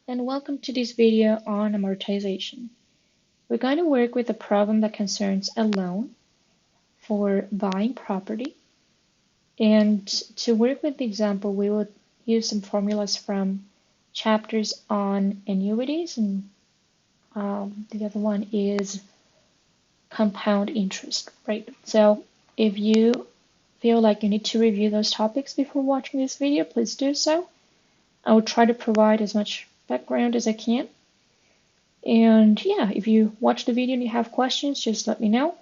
and welcome to this video on amortization. We're going to work with a problem that concerns a loan for buying property. And to work with the example, we will use some formulas from chapters on annuities, and the other one is compound interest, right? So if you feel like you need to review those topics before watching this video, please do so. I will try to provide as much background as I can. And yeah, if you watch the video and you have questions, just let me know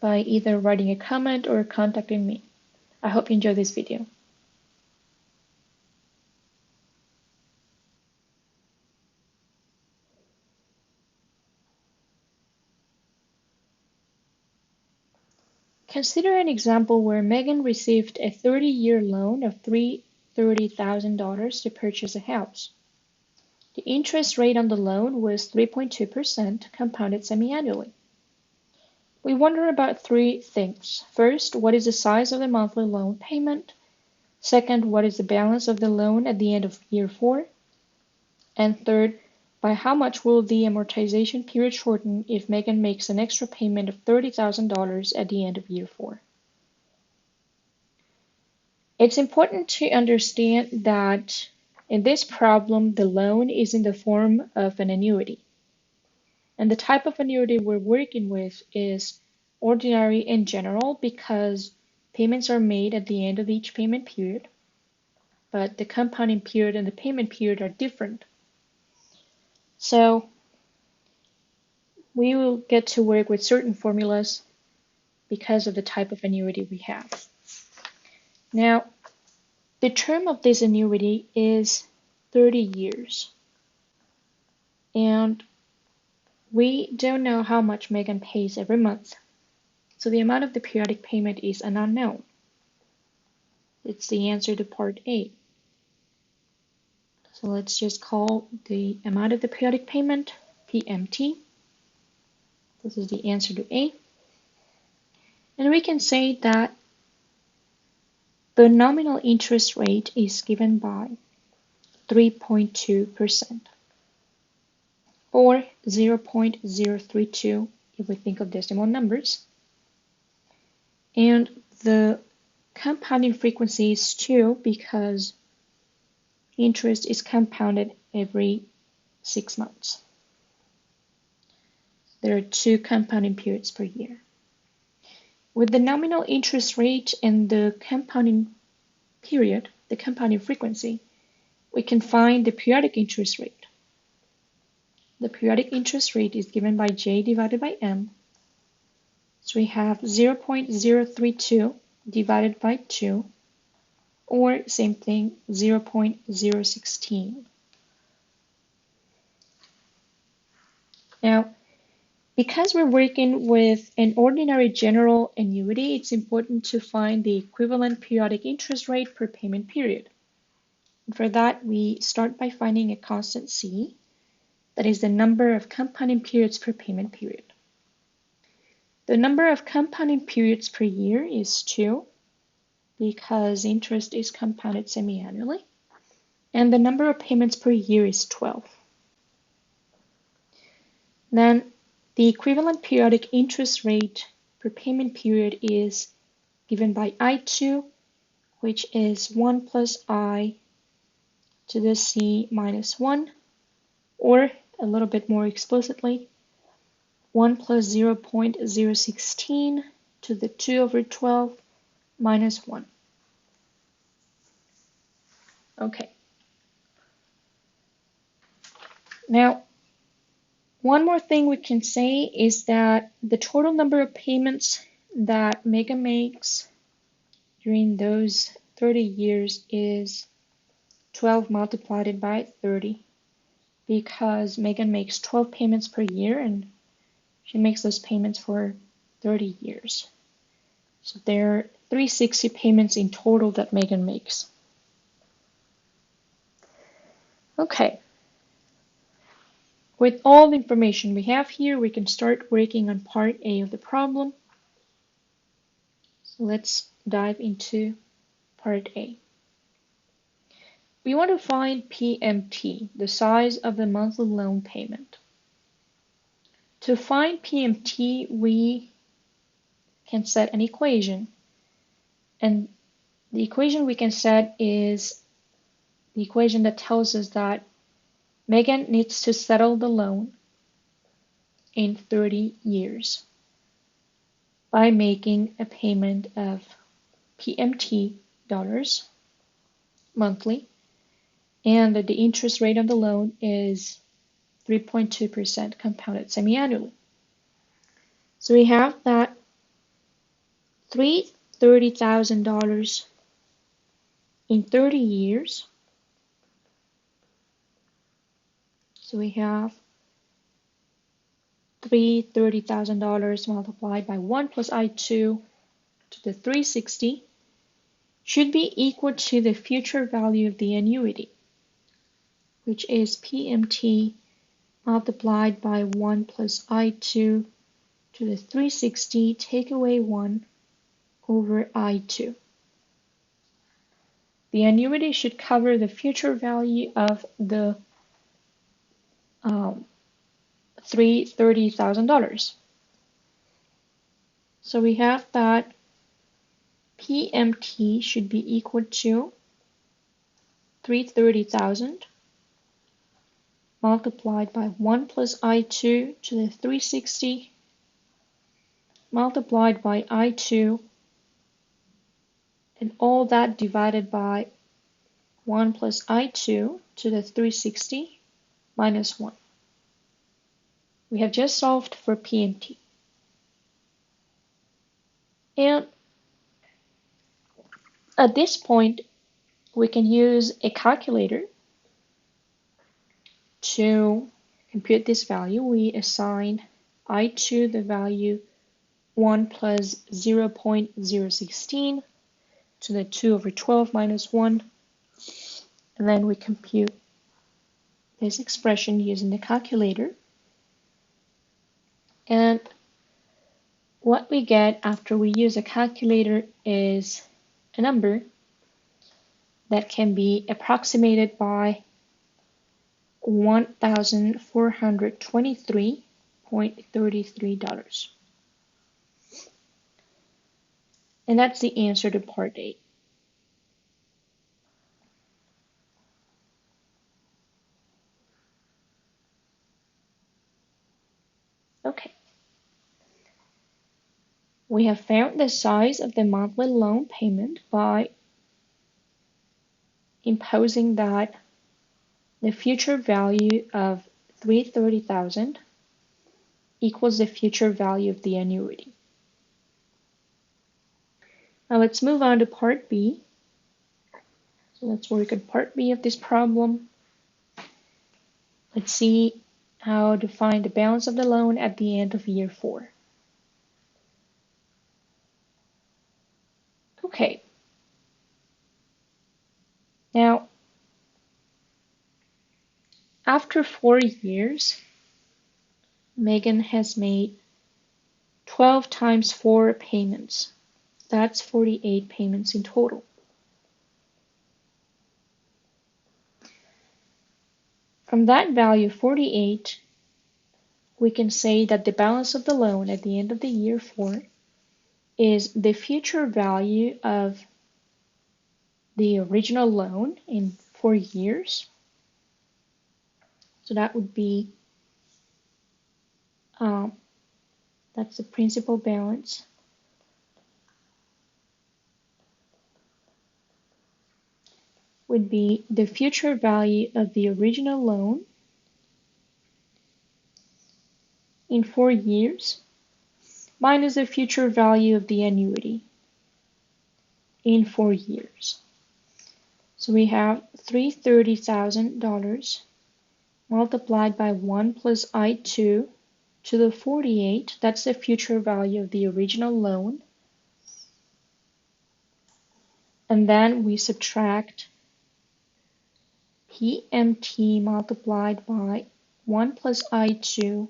by either writing a comment or contacting me. I hope you enjoy this video. Consider an example where Megan received a 30-year loan of $30,000 to purchase a house. The interest rate on the loan was 3.2% compounded semi-annually. We wonder about three things. First, what is the size of the monthly loan payment? Second, what is the balance of the loan at the end of year 4? And third, by how much will the amortization period shorten if Megan makes an extra payment of $30,000 at the end of year 4? It's important to understand that in this problem, the loan is in the form of an annuity. And the type of annuity we're working with is ordinary in general because payments are made at the end of each payment period, but the compounding period and the payment period are different. So we will get to work with certain formulas because of the type of annuity we have. Now, the term of this annuity is 30 years. And we don't know how much Megan pays every month. So the amount of the periodic payment is an unknown. It's the answer to part A. So let's just call the amount of the periodic payment PMT. This is the answer to A. And we can say that the nominal interest rate is given by 3.2%, or 0.032 if we think of decimal numbers. And the compounding frequency is 2 because interest is compounded every 6 months. There are 2 compounding periods per year. With the nominal interest rate and the compounding period, the compounding frequency, we can find the periodic interest rate. The periodic interest rate is given by J divided by M. So we have 0.032 divided by 2, or same thing, 0.016. Now, because we're working with an ordinary general annuity, it's important to find the equivalent periodic interest rate per payment period. And for that, we start by finding a constant C, that is the number of compounding periods per payment period. The number of compounding periods per year is 2, because interest is compounded semi-annually, and the number of payments per year is 12. Then the equivalent periodic interest rate per payment period is given by I2, which is 1 plus I to the C minus 1, or a little bit more explicitly, 1 plus 0.016 to the 2 over 12 minus 1. Okay. Now, one more thing we can say is that the total number of payments that Megan makes during those 30 years is 12 multiplied by 30, because Megan makes 12 payments per year and she makes those payments for 30 years. So there are 360 payments in total that Megan makes. Okay. With all the information we have here, we can start working on part A of the problem. So let's dive into part A. we want to find PMT, the size of the monthly loan payment. To find PMT, we can set an equation. And the equation we can set is the equation that tells us that Megan needs to settle the loan in 30 years by making a payment of PMT dollars monthly, and the interest rate on the loan is 3.2% compounded semi-annually. So we have that $30,000 in 30 years. So we have $30,000 multiplied by 1 plus I2 to the 360 should be equal to the future value of the annuity, which is PMT multiplied by 1 plus I2 to the 360, take away 1 over I2. The annuity should cover the future value of the $30,000. So we have that PMT should be equal to $330,000 multiplied by 1 plus I2 to the 360 multiplied by I2, and all that divided by 1 plus I2 to the 360 minus 1. We have just solved for PMT. And at this point, we can use a calculator to compute this value. We assign I2 the value 1 plus 0.016 to the 2 over 12 minus 1. And then we compute this expression using the calculator. And what we get after we use a calculator is a number that can be approximated by $1,423.33. And that's the answer to part A. Okay. We have found the size of the monthly loan payment by imposing that the future value of $330,000 equals the future value of the annuity. Now let's move on to part B. So let's work on part B of this problem. Let's see how to find the balance of the loan at the end of year 4. Okay. Now, after 4 years, Megan has made 12 times 4 payments. That's 48 payments in total. From that value, 48, we can say that the balance of the loan at the end of the year 4 is the future value of the original loan in 4 years. So that would be, that's the principal balance. Would be the future value of the original loan in 4 years minus the future value of the annuity in 4 years. So we have $330,000 multiplied by 1 plus I2 to the 48. That's the future value of the original loan. And then we subtract PMT multiplied by 1 plus I2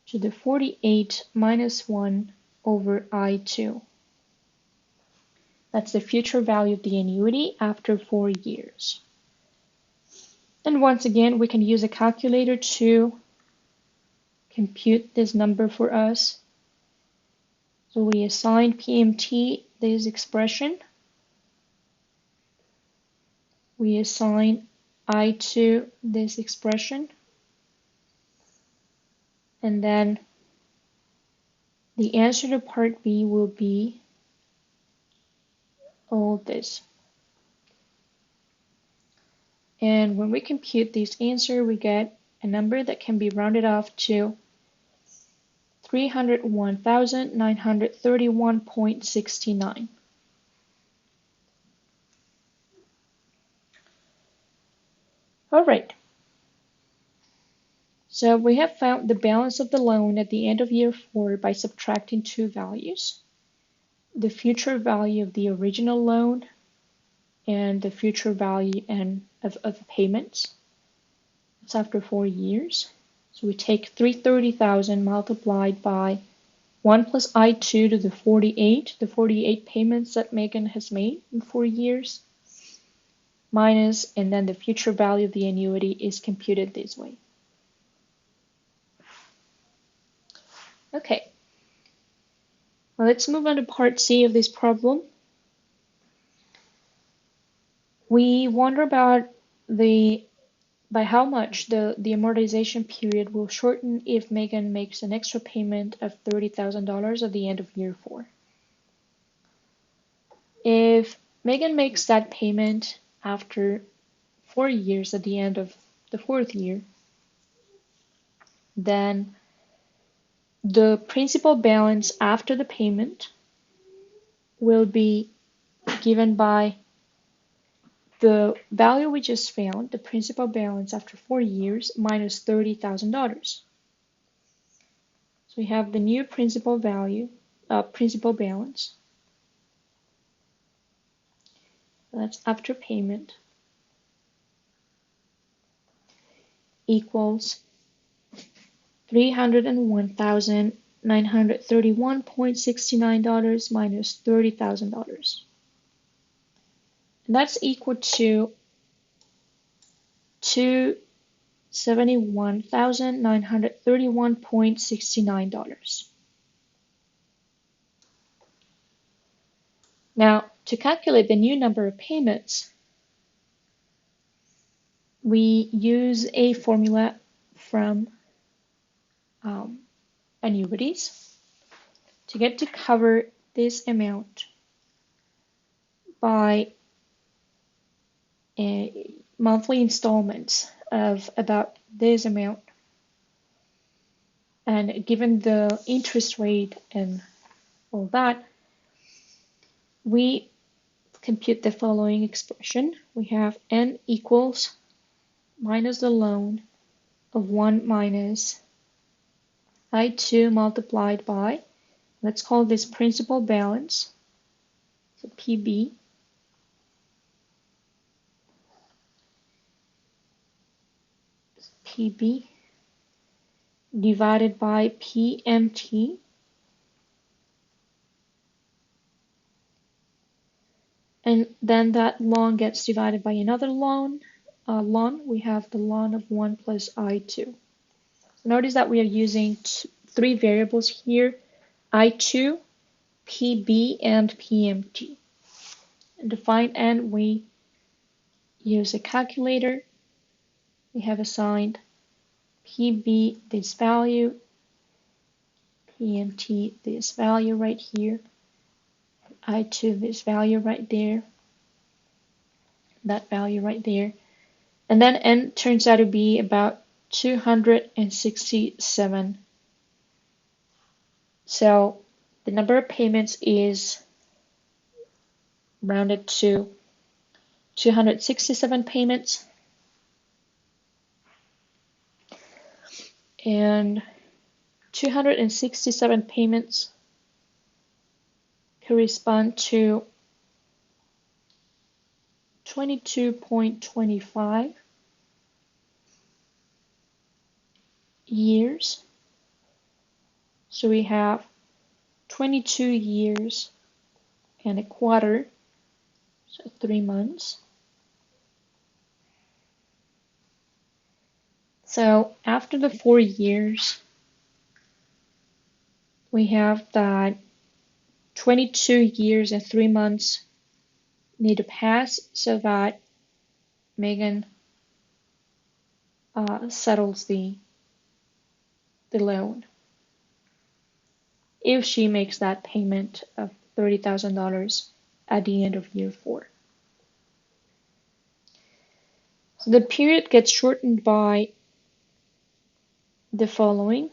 to the 48 minus 1 over I2. That's the future value of the annuity after 4 years. And once again, we can use a calculator to compute this number for us. So we assign PMT this expression. We assign I2 this expression. And then the answer to part B will be all this. And when we compute this answer, we get a number that can be rounded off to 301,931.69. All right. So we have found the balance of the loan at the end of year 4 by subtracting two values: the future value of the original loan and the future value of payments. It's after 4 years. So we take 330,000 multiplied by 1 plus I2 to the 48 payments that Megan has made in 4 years, minus, and then the future value of the annuity is computed this way. Okay, well, let's move on to part C of this problem. We wonder about by how much the amortization period will shorten if Megan makes an extra payment of $30,000 at the end of year 4. If Megan makes that payment after 4 years at the end of the 4th year, then the principal balance after the payment will be given by the value we just found, the principal balance after 4 years, minus $30,000. So we have the new principal value, principal balance. That's after payment, equals $301,931.69 minus $30,000. And that's equal to $271,931.69. Now, to calculate the new number of payments, we use a formula from annuities to get to cover this amount by monthly installments of about this amount. And given the interest rate and all that, we compute the following expression. We have N equals minus the loan of 1 minus I2 multiplied by, let's call this principal balance, so PB, divided by PMT, and then that loan gets divided by another loan. We have the loan of 1 plus I2. Notice that we are using 3 variables here: I2, PB, and PMT. And to find N, we use a calculator. We have assigned PB this value, PMT this value right here, I2 this value right there, that value right there. And then N turns out to be about 267. So the number of payments is rounded to 267 payments. And 267 payments correspond to 22.25 years. So we have 22 years and a quarter, so 3 months. So after the 4 years, we have that 22 years and 3 months need to pass so that Megan settles the loan. If she makes that payment of $30,000 at the end of year 4. So the period gets shortened by the following.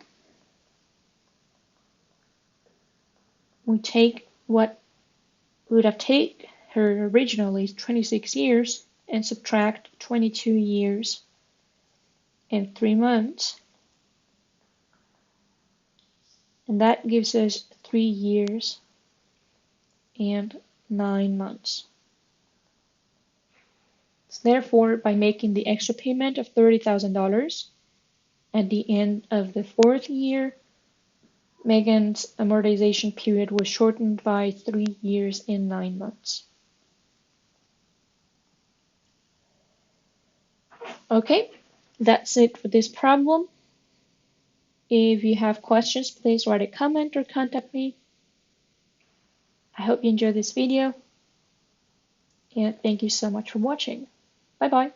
We take what would have taken her originally 26 years and subtract 22 years and 3 months. And that gives us 3 years and 9 months. So therefore, by making the extra payment of $30,000 at the end of the 4th year, Megan's amortization period was shortened by 3 years and 9 months. Okay, that's it for this problem. If you have questions, please write a comment or contact me. I hope you enjoyed this video, and thank you so much for watching. Bye bye.